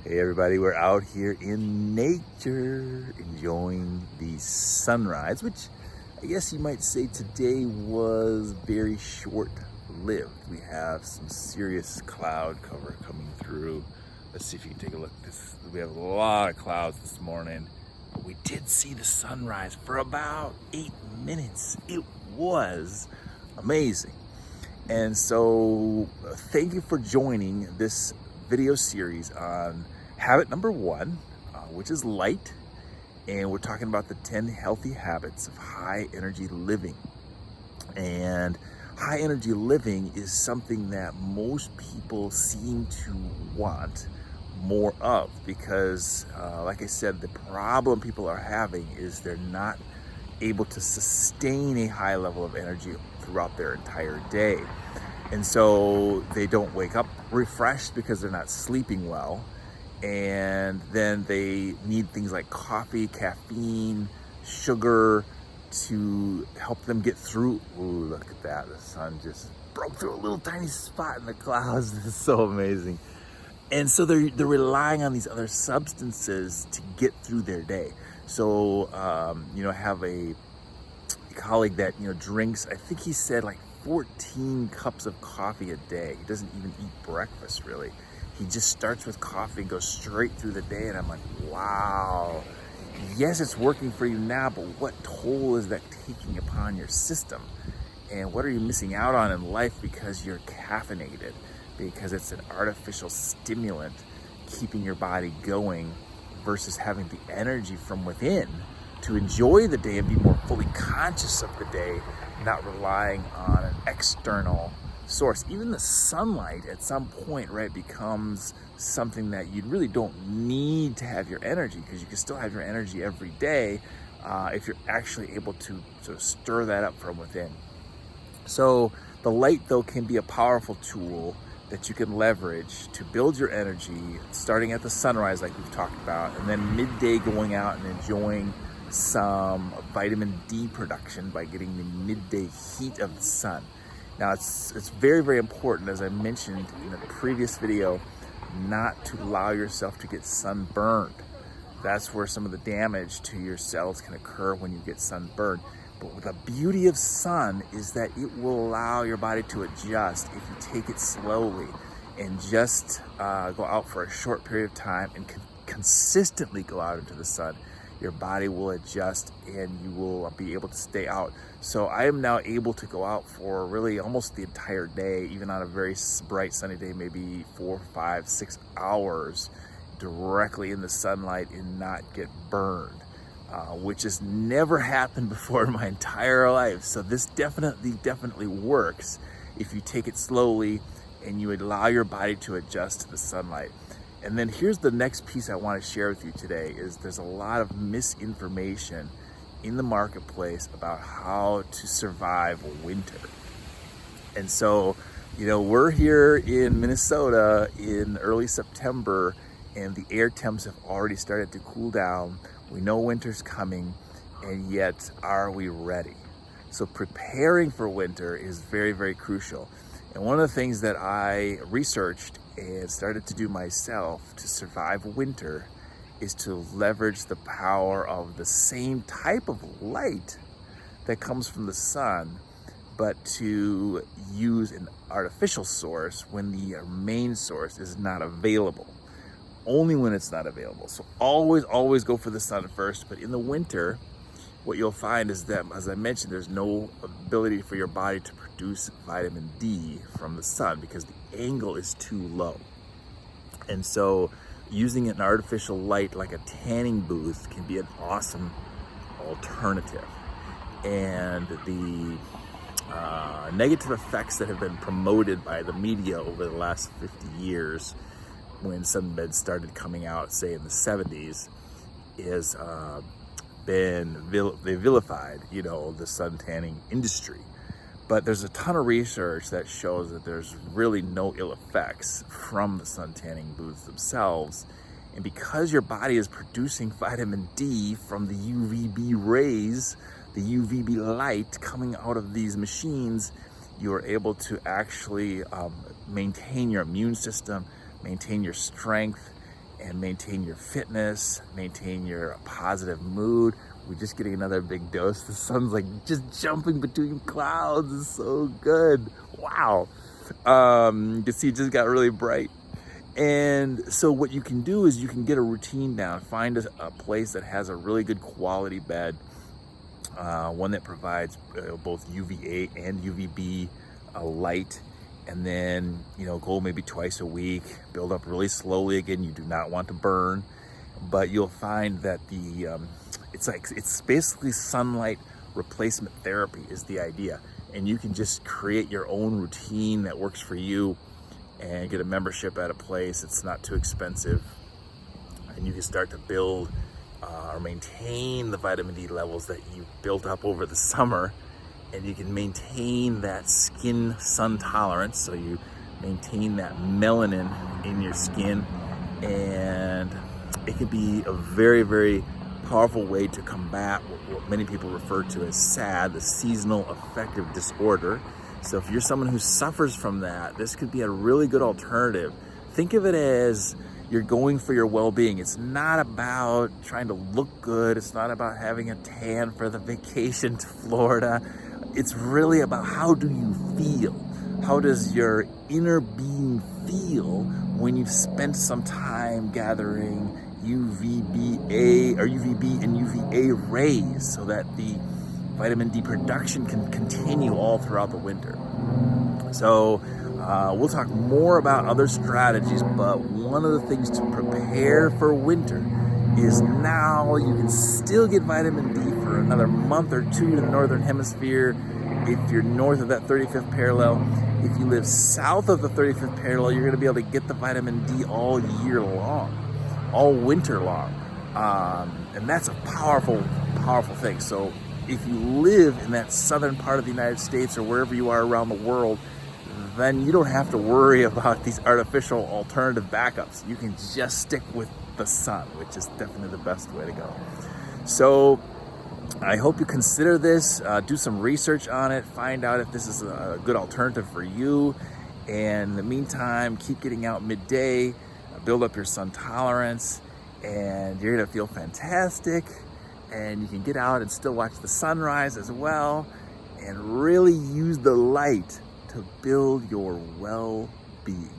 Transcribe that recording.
Hey everybody, we're out here in nature enjoying the sunrise, which I guess you might say today was very short-lived. We have some serious cloud cover coming through. Let's see if you can take a look. We have a lot of clouds this morning, but we did see the sunrise for about 8 minutes. It was amazing. And so thank you for joining this video series on habit number 1, which is light. And we're talking about the 10 healthy habits of high energy living. And high energy living is something that most people seem to want more of because, like I said, the problem people are having is they're not able to sustain a high level of energy throughout their entire day. And so they don't wake up refreshed because they're not sleeping well. And then they need things like coffee, caffeine, sugar to help them get through. Ooh, look at that. The sun just broke through a little tiny spot in the clouds. This is so amazing. And so they're relying on these other substances to get through their day. So, I have a colleague that, drinks, I think he said like 14 cups of coffee a day. He doesn't even eat breakfast really. He just starts with coffee and goes straight through the day. And I'm like, wow, yes, it's working for you now, but what toll is that taking upon your system? And what are you missing out on in life because you're caffeinated? Because it's an artificial stimulant keeping your body going versus having the energy from within to enjoy the day and be more fully conscious of the day, not relying on an external source. Even the sunlight at some point, right, becomes something that you really don't need to have your energy, because you can still have your energy every day if you're actually able to sort of stir that up from within. So the light, though, can be a powerful tool that you can leverage to build your energy, starting at the sunrise like we've talked about, and then midday going out and enjoying some vitamin D production by getting the midday heat of the sun. Now it's very, very important, as I mentioned in the previous video, not to allow yourself to get sunburned. That's where some of the damage to your cells can occur when you get sunburned. But the beauty of sun is that it will allow your body to adjust if you take it slowly and just go out for a short period of time and consistently go out into the sun. Your body will adjust and you will be able to stay out. So I am now able to go out for really almost the entire day, even on a very bright sunny day, maybe 4, 5, 6 hours directly in the sunlight and not get burned. Which has never happened before in my entire life. So this definitely works if you take it slowly and you allow your body to adjust to the sunlight. And then here's the next piece I want to share with you today is there's a lot of misinformation in the marketplace about how to survive winter. And so, we're here in Minnesota in early September and the air temps have already started to cool down. We know winter's coming, and yet are we ready? So preparing for winter is very, very crucial. And one of the things that I researched and started to do myself to survive winter is to leverage the power of the same type of light that comes from the sun, but to use an artificial source when the main source is not available. Only when it's not available. So always go for the sun first. But in the winter, what you'll find is that, as I mentioned, there's no ability for your body to produce vitamin D from the sun because the angle is too low. And so using an artificial light like a tanning booth can be an awesome alternative. And the negative effects that have been promoted by the media over the last 50 years when sunbeds started coming out, say in the 70s, is they vilified, the sun tanning industry. But there's a ton of research that shows that there's really no ill effects from the sun tanning booths themselves. And because your body is producing vitamin D from the UVB rays, the UVB light coming out of these machines, you are able to actually maintain your immune system, maintain your strength, and maintain your fitness, maintain your positive mood. We're just getting another big dose. The sun's like just jumping between clouds. It's so good. Wow. You can see it just got really bright. And so what you can do is you can get a routine down, find a place that has a really good quality bed, one that provides both UVA and UVB light, and then, you know, go maybe twice a week, build up really slowly. Again, you do not want to burn, but you'll find that it's basically sunlight replacement therapy is the idea. And you can just create your own routine that works for you and get a membership at a place. It's not too expensive. And you can start to build or maintain the vitamin D levels that you built up over the summer. And you can maintain that skin sun tolerance. So you maintain that melanin in your skin. And it can be a very, very powerful way to combat what many people refer to as SAD, the seasonal affective disorder. So if you're someone who suffers from that, this could be a really good alternative. Think of it as you're going for your well-being. It's not about trying to look good. It's not about having a tan for the vacation to Florida. It's really about, how do you feel? How does your inner being feel when you've spent some time gathering UVB and UVA rays so that the vitamin D production can continue all throughout the winter. So we'll talk more about other strategies, but one of the things to prepare for winter is now you can still get vitamin D for another month or two in the Northern Hemisphere if you're north of that 35th parallel. If you live south of the 35th parallel, you're going to be able to get the vitamin D all year long, all winter long. And that's a powerful, powerful thing. So if you live in that southern part of the United States or wherever you are around the world, then you don't have to worry about these artificial alternative backups. You can just stick with the sun, which is definitely the best way to go. So I hope you consider this, do some research on it, find out if this is a good alternative for you. And in the meantime, keep getting out midday, build up your sun tolerance, and you're gonna feel fantastic. And you can get out and still watch the sunrise as well, and really use the light to build your well-being.